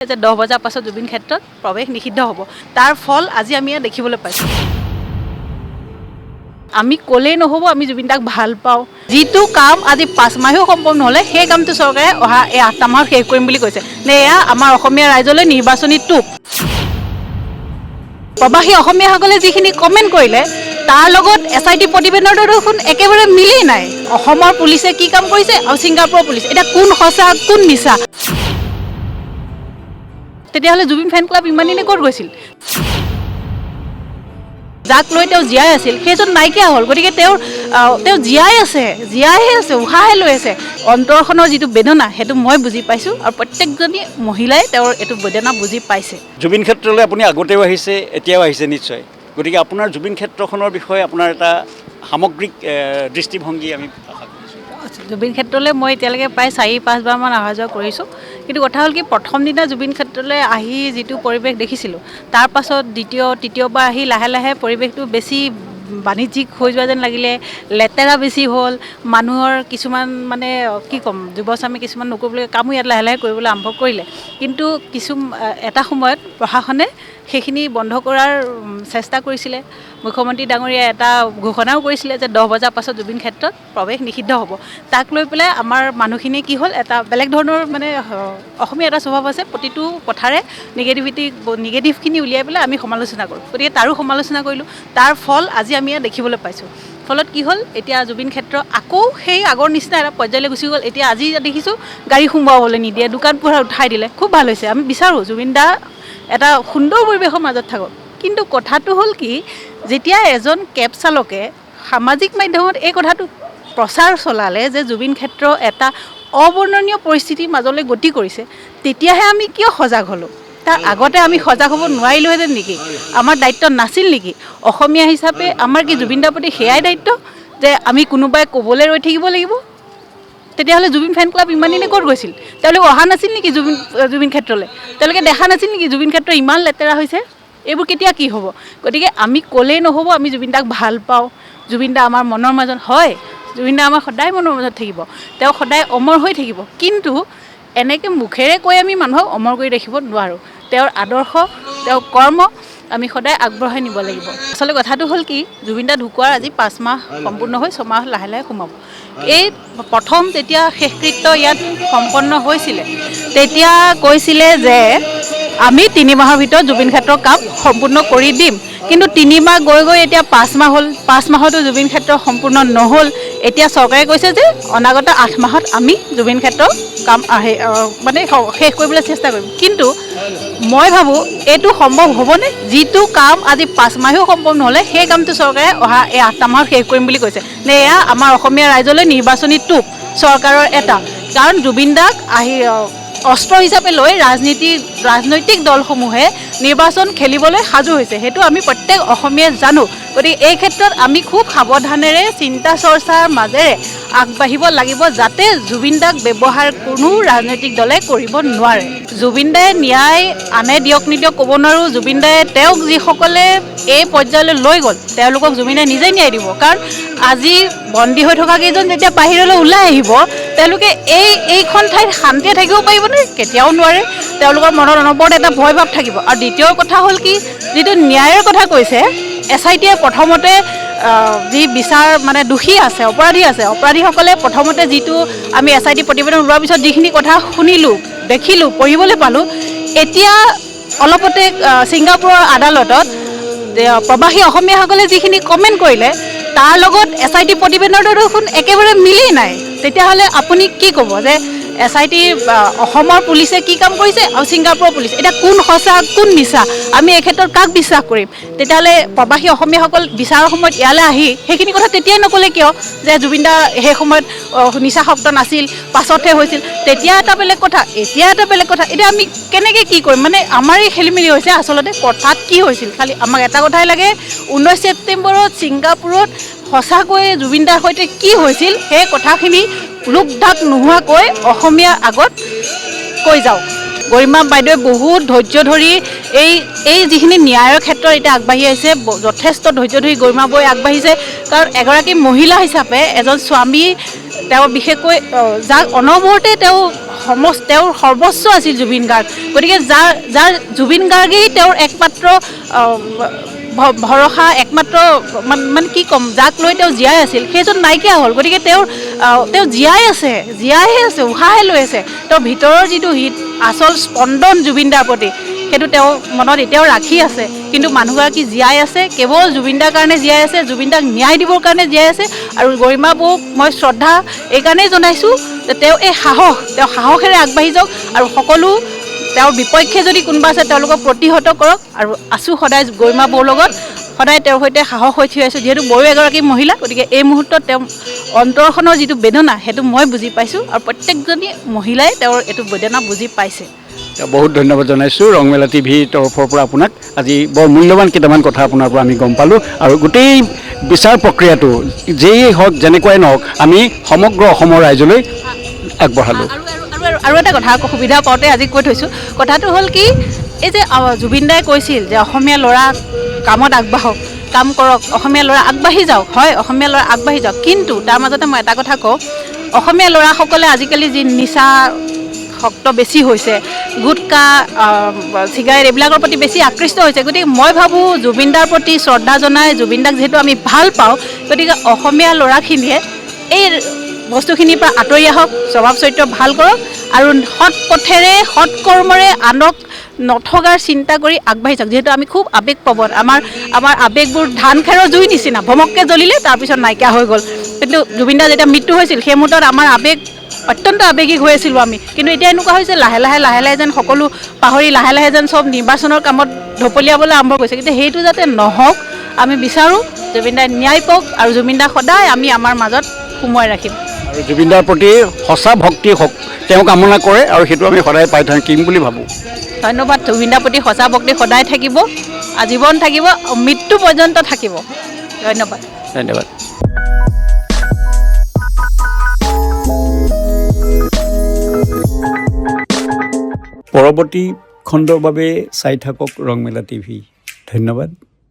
যে 10 বজাৰ পাছত জুবিন ক্ষেত্ৰত প্ৰৱেশ নিষিদ্ধ হ'ব। তাৰ ফল আজি আমি ইয়াত দেখিবলৈ পাইছোঁ। আমি ক'লেই নহ'ব, আমি জুবিন দাক ভাল পাওঁ। যিটো কাম আজি 5 মাহেও সম্পূৰ্ণ নহ'লে সেই কামটো চৰকাৰে অহা এই 8টা মাহত শেষ কৰিম বুলি কৈছে। নে এয়া আমাৰ অসমীয়া ৰাইজলৈ নিৰ্বাচনী টোপ। প্ৰবাসী অসমীয়াসকলে যিখিনি কমেণ্ট কৰিলে তাৰ লগত SIT প্ৰতিবেদনৰ দেখোন একেবাৰে মিলেই নাই। অসমৰ পুলিচে কি কাম কৰিছে আৰু ছিংগাপুৰৰ পুলিচ, এতিয়া কোন সঁচা কোন মিছা? তেতিয়াহ'লে জুবিন ফেন ক্লাব ইমান দিনে ক'ত গৈছিল? যাক লৈ তেওঁ জীয়াই আছিল সেইজন নাইকিয়া হ'ল। গতিকে তেওঁ জীয়াই আছে, উশাহে লৈ আছে। অন্তৰখনৰ যিটো বেদনা সেইটো মই বুজি পাইছোঁ আৰু প্ৰত্যেকজনী মহিলাই তেওঁৰ এইটো বেদনা বুজি পাইছে। জুবিন ক্ষেত্ৰলৈ আপুনি আগতেও আহিছে, এতিয়াও আহিছে নিশ্চয়। গতিকে আপোনাৰ জুবিন ক্ষেত্ৰখনৰ বিষয়ে আপোনাৰ এটা সামগ্ৰিক দৃষ্টিভংগী আমি আশা কৰিছোঁ। জুবিন ক্ষেত্ৰলৈ মই এতিয়ালৈকে প্ৰায় 4-5 বাৰমান অহা যোৱা কৰিছোঁ। কিন্তু কথা হ'ল কি, প্ৰথম দিনা জুবিন ক্ষেত্ৰলৈ আহি যিটো পৰিৱেশ দেখিছিলোঁ, তাৰ পাছত তৃতীয়বাৰ আহি লাহে লাহে পৰিৱেশটো বেছি বাণিজ্যিক হৈ যোৱা যেন লাগিলে, লেতেৰা বেছি হ'ল। মানুহৰ কিছুমান মানে কি ক'ম, যুৱচামে কিছুমান নকৰিবলৈ কামো ইয়াত লাহে লাহে কৰিবলৈ আৰম্ভ কৰিলে। কিন্তু এটা সময়ত প্ৰশাসনে সেইখিনি বন্ধ কৰাৰ চেষ্টা কৰিছিলে। মুখ্যমন্ত্ৰী ডাঙৰীয়াই এটা ঘোষণাও কৰিছিলে যে 10 বজাৰ পাছত জুবিন ক্ষেত্ৰত প্ৰৱেশ নিষিদ্ধ হ'ব। তাক লৈ পেলাই আমাৰ মানুহখিনি কি হ'ল, এটা বেলেগ ধৰণৰ মানে অসমীয়া এটা স্বভাৱ আছে, প্ৰতিটো কথাৰে নিগেটিভখিনি উলিয়াই পেলাই আমি সমালোচনা কৰোঁ। গতিকে তাৰো সমালোচনা কৰিলোঁ। তাৰ ফল আজি আমি ইয়াত দেখিবলৈ পাইছোঁ। ফলত কি হ'ল, এতিয়া জুবিন ক্ষেত্ৰ আকৌ সেই আগৰ নিচিনা এটা পৰ্যায়লৈ গুচি গ'ল। এতিয়া আজি দেখিছোঁ গাড়ী সোমোৱাবলৈ নিদিয়ে, দোকান পোহাৰ উঠাই দিলে। খুব ভাল হৈছে, আমি বিচাৰোঁ জুবিন দা এটা সুন্দৰ পৰিৱেশৰ মাজত থাকক। কিন্তু কথাটো হ'ল কি, যেতিয়া এজন কেব চালকে সামাজিক মাধ্যমত এই কথাটো প্ৰচাৰ চলালে যে জুবিন ক্ষেত্ৰ এটা অবৰ্ণনীয় পৰিস্থিতিৰ মাজলৈ গতি কৰিছে, তেতিয়াহে আমি কিয় সজাগ হ'লোঁ? তাৰ আগতে আমি সজাগ হ'ব নোৱাৰিলোহেঁতেন নেকি? আমাৰ দায়িত্ব নাছিল নেকি? অসমীয়া হিচাপে আমাৰ কি জুবিন দাৰ প্ৰতি সেয়াই দায়িত্ব যে আমি কোনোবাই ক'বলৈ ৰৈ থাকিব লাগিব? তেতিয়াহ'লে জুবিন ফেন ক্লাব ইমান দিনে ক'ত গৈছিল? তেওঁলোকে অহা নাছিল নেকি জুবিন ক্ষেত্ৰলৈ? তেওঁলোকে দেখা নাছিল নেকি জুবিন ক্ষেত্ৰ ইমান লেতেৰা হৈছে? এইবোৰ কেতিয়া কি হ'ব? গতিকে আমি ক'লেই নহ'ব, আমি জুবিন দাক ভাল পাওঁ। জুবিন দা আমাৰ মনৰ মাজত হয়, জুবিন দা আমাৰ সদায় মনৰ মাজত থাকিব, তেওঁ সদায় অমৰ হৈ থাকিব। কিন্তু এনেকৈ মুখেৰে কৈ আমি মানুহক অমৰ কৰি ৰাখিব নোৱাৰোঁ। তেওঁৰ আদৰ্শ, তেওঁৰ কৰ্ম আমি সদায় আগবঢ়াই নিব লাগিব। আচলতে কথাটো হ'ল কি, জুবিন দা ঢুকোৱাৰ আজি 5 মাহ সম্পূৰ্ণ হৈ 6 মাহ লাহে লাহে সোমাব। এই প্ৰথম যেতিয়া শেষকৃত্য ইয়াত সম্পন্ন হৈছিলে, তেতিয়া কৈছিলে যে আমি 3 মাহৰ ভিতৰত জুবিন ক্ষেত্ৰৰ কাম সম্পূৰ্ণ কৰি দিম। কিন্তু 3 মাহ গৈ গৈ এতিয়া 5 মাহ হ'ল। 5 মাহতো জুবিন ক্ষেত্ৰ সম্পূৰ্ণ নহ'ল। এতিয়া চৰকাৰে কৈছে যে অনাগত 8 মাহত আমি জুবিন ক্ষেত্ৰৰ কাম মানে শেষ কৰিবলৈ চেষ্টা কৰিম। কিন্তু মই ভাবোঁ এইটো সম্ভৱ হ'বনে? যিটো কাম আজি 5 মাহেও সম্পূৰ্ণ নহ'লে সেই কামটো চৰকাৰে অহা এই 8টা মাহত শেষ কৰিম বুলি কৈছে। নে এয়া আমাৰ অসমীয়া ৰাইজলৈ নিৰ্বাচনী টোপ চৰকাৰৰ এটা। কাৰণ জুবিন দাক অস্ত্ৰ হিচাপে লৈ ৰাজনৈতিক দলসমূহে নিৰ্বাচন খেলিবলৈ সাজু হৈছে, সেইটো আমি প্ৰত্যেক অসমীয়াই জানো। গতিকে এই ক্ষেত্ৰত আমি খুব সাৱধানেৰে চিন্তা চৰ্চাৰ মাজেৰে আগবাঢ়িব লাগিব, যাতে জুবিন দাক ব্যৱহাৰ কোনো ৰাজনৈতিক দলে কৰিব নোৱাৰে। জুবিন দাই ন্যায় আনে দিয়ক নিদিয়ক ক'ব নোৱাৰোঁ। জুবিন দাই তেওঁক যিসকলে এই পৰ্যায়লৈ লৈ গ'ল, তেওঁলোকক জুবিনে নিজেই ন্যায় দিব। কাৰণ আজি বন্দী হৈ থকা কেইজন যেতিয়া বাহিৰলৈ ওলাই আহিব, তেওঁলোকে এইখন ঠাইত শান্তিৰে থাকিব পাৰিবনে? কেতিয়াও নোৱাৰে। তেওঁলোকৰ মনত অনবৰত এটা ভয় ভাৱ থাকিব। আৰু দ্বিতীয় কথা হ'ল কি, যিটো ন্যায়ৰ কথা কৈছে, SITয়ে প্ৰথমতে যি বিচাৰ মানে দোষী আছে, অপৰাধী আছে, অপৰাধীসকলে প্ৰথমতে যিটো আমি SIT প্ৰতিবেদন ওলোৱাৰ পিছত যিখিনি কথা শুনিলোঁ, দেখিলোঁ, পঢ়িবলৈ পালোঁ, এতিয়া অলপতে ছিংগাপুৰৰ আদালতত প্ৰবাসী অসমীয়াসকলে যিখিনি কমেণ্ট কৰিলে তাৰ লগত SIT প্ৰতিবেদনৰ দেখোন একেবাৰে মিলেই নাই। তেতিয়াহ'লে আপুনি কি ক'ব যে SIT অসমৰ পুলিচে কি কাম কৰিছে আৰু ছিংগাপুৰৰ পুলিচ, এতিয়া কোন সঁচা কোন মিছা? আমি এই ক্ষেত্ৰত কাক বিশ্বাস কৰিম? তেতিয়াহ'লে প্ৰবাসী অসমীয়াসকল বিচাৰৰ সময়ত ইয়ালৈ আহি সেইখিনি কথা তেতিয়াই নক'লে কিয় যে জুবিন দা সেই সময়ত নিচাসক্ত নাছিল, পাছতহে হৈছিল? তেতিয়া এটা বেলেগ কথা, এতিয়া এটা বেলেগ কথা। এতিয়া আমি কেনেকৈ কি কৰিম? মানে আমাৰেই খেলিমেলি হৈছে। আচলতে কথাত কি হৈছিল, খালি আমাক এটা কথাই লাগে, 19 ছেপ্টেম্বৰত ছিংগাপুৰত সঁচাকৈয়ে জুবিন দাৰ সৈতে কি হৈছিল সেই কথাখিনি লোক ঢাক নোহোৱাকৈ অসমীয়াৰ আগত কৈ যাওক। গৰিমা বাইদেৱে বহুত ধৈৰ্য ধৰি এই যিখিনি ন্যায়ৰ ক্ষেত্ৰত এতিয়া আগবাঢ়ি আহিছে, যথেষ্ট ধৈৰ্য ধৰি গৰিমা বৈ আগবাঢ়িছে। কাৰণ এগৰাকী মহিলা হিচাপে এজন স্বামী, তেওঁ বিশেষকৈ যাক অনবৰতে তেওঁ তেওঁৰ সৰ্বস্ব আছিল জুবিন গাৰ্গ। গতিকে যাৰ জুবিন গাৰ্গেই তেওঁৰ একমাত্ৰ ভৰসা, একমাত্ৰ মানে কি ক'ম, যাক লৈ তেওঁ জীয়াই আছিল, সেইজন নাইকিয়া হ'ল। গতিকে তেওঁ জীয়াই আছে, উশাহে লৈ আছে। তেওঁৰ ভিতৰৰ যিটো আচল স্পন্দন জুবিন দাৰ প্ৰতি, সেইটো তেওঁ মনত এতিয়াও ৰাখি আছে। কিন্তু মানুহগৰাকী জীয়াই আছে, কেৱল জুবিন দাৰ কাৰণে জীয়াই আছে, জুবিন দাক ন্যায় দিবৰ কাৰণে জীয়াই আছে। আৰু গৰিমা বৌক মই শ্ৰদ্ধা এইকাৰণেই জনাইছোঁ যে তেওঁ সাহসেৰে আগবাঢ়ি যাওক, আৰু সকলো তেওঁৰ বিপক্ষে যদি কোনোবা আছে তেওঁলোকক প্ৰতিহত কৰক। আৰু আছোঁ সদায় গৰিমা বৌৰ লগত, সদায় তেওঁৰ সৈতে সাহস হৈ থিয় আছোঁ। যিহেতু বড়ো এগৰাকী মহিলা, গতিকে এই মুহূৰ্তত তেওঁ অন্তৰখনৰ যিটো বেদনা, সেইটো মই বুজি পাইছোঁ, আৰু প্ৰত্যেকজনী মহিলাই তেওঁৰ এইটো বেদনা বুজি পাইছে। বহুত ধন্যবাদ জনাইছোঁ। ৰংমেলা টিভিৰ তৰফৰ পৰা আপোনাক আজি বৰ মূল্যৱান কেইটামান কথা আপোনাৰ পৰা আমি গম পালোঁ। আৰু গোটেই বিচাৰ প্ৰক্ৰিয়াটো যেই হওক, যেনেকুৱাই নহওক, আমি সমগ্ৰ অসমৰ ৰাইজলৈ আগবঢ়ালোঁ। আৰু এটা কথা আকৌ সুবিধা পাওঁতে আজি কৈ থৈছোঁ, কথাটো হ'ল কি, এই যে জুবিন দাই কৈছিল যে অসমীয়া ল'ৰা কামত আগবাঢ়ক, কাম কৰক, অসমীয়া ল'ৰা আগবাঢ়ি যাওক। হয়, অসমীয়া ল'ৰা আগবাঢ়ি যাওক, কিন্তু তাৰ মাজতে মই এটা কথা কওঁ, অসমীয়া ল'ৰাসকলে আজিকালি যি নিচা শক্ত বেছি হৈছে, গুটকা, চিগাৰেট এইবিলাকৰ প্ৰতি বেছি আকৃষ্ট হৈছে। গতিকে মই ভাবোঁ জুবিন দাৰ প্ৰতি শ্ৰদ্ধা জনাই, জুবিন দাক যিহেতু আমি ভাল পাওঁ, গতিকে অসমীয়া ল'ৰাখিনিয়ে এই বস্তুখিনিৰ পৰা আঁতৰি আহক, স্বভাৱ চৰিত্ৰ ভাল কৰক, আৰু সৎ পথেৰে সৎ কৰ্মৰে আনক নথগাৰ চিন্তা কৰি আগবাঢ়ি যাওক। যিহেতু আমি খুব আৱেগপ্ৰৱণ, আমাৰ আৱেগবোৰ ধান খেৰৰ জুই নিচিনা, ভমককৈ জ্বলিলে তাৰপিছত নাইকিয়া হৈ গ'ল। কিন্তু জুবিন দাৰ যেতিয়া মৃত্যু হৈছিল, সেই মুহূৰ্তত আমাৰ অত্যন্ত আৱেগিক হৈ আছিলোঁ আমি। কিন্তু এতিয়া এনেকুৱা হৈছে লাহে লাহে যেন সকলো পাহৰি লাহে যেন চব নিৰ্বাচনৰ কামত ঢপলিয়াবলৈ আৰম্ভ কৰিছে। কিন্তু সেইটো যাতে নহওক, আমি বিচাৰোঁ জুবিন দাই ন্যায় পাওক, আৰু জুবিন দাক সদায় আমি আমাৰ মাজত সোমোৱাই ৰাখিম। আৰু জুবিন দাৰ প্ৰতি সঁচা ভক্তি তেওঁ কামনা কৰে, আৰু সেইটো আমি সদায় পাই থাকিম বুলি ভাবোঁ। ধন্যবাদ। জুবিন দাৰ প্ৰতি সঁচা ভক্তি সদায় থাকিব, আজীৱন থাকিব, মৃত্যু পৰ্যন্ত থাকিব। ধন্যবাদ। ধন্যবাদ। পৰৱৰ্তী খণ্ডৰ বাবে চাই থাকক ৰংমেলা টিভি। ধন্যবাদ।